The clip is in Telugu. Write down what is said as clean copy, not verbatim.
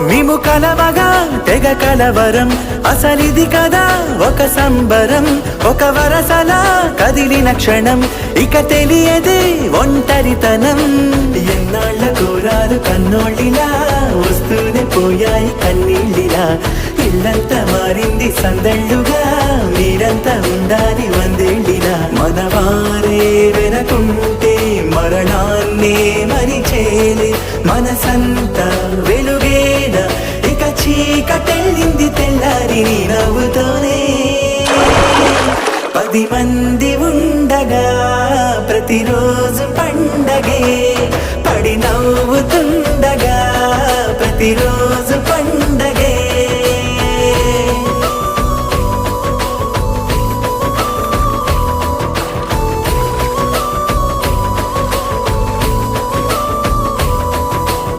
మేము కలవగా తెగ కలవరం, అసలిది కదా ఒక సంబరం. ఒక వరసలా కదిలిన క్షణం, ఇక తెలియదే ఒంటరితనం. ఎన్నాళ్ళ కోరాలు కన్నోళ్ళిలా, వస్తూనే పోయాయి కన్నీళ్ళిలా. ఇల్లంతా మారింది సందళ్ళుగా, మీరంతా ఉండాలి వందేళ్ళిలా. మనవారే వెనకుంటే మరణాన్నే మరిచేలే, మనసంతా వెలుగేనా ఇక చీకటెళ్ళింది తెల్లారి నీ నవ్వుతోనే. 10 మంది ఉండగా ప్రతిరోజు పండగే, పడి నవ్వుతూ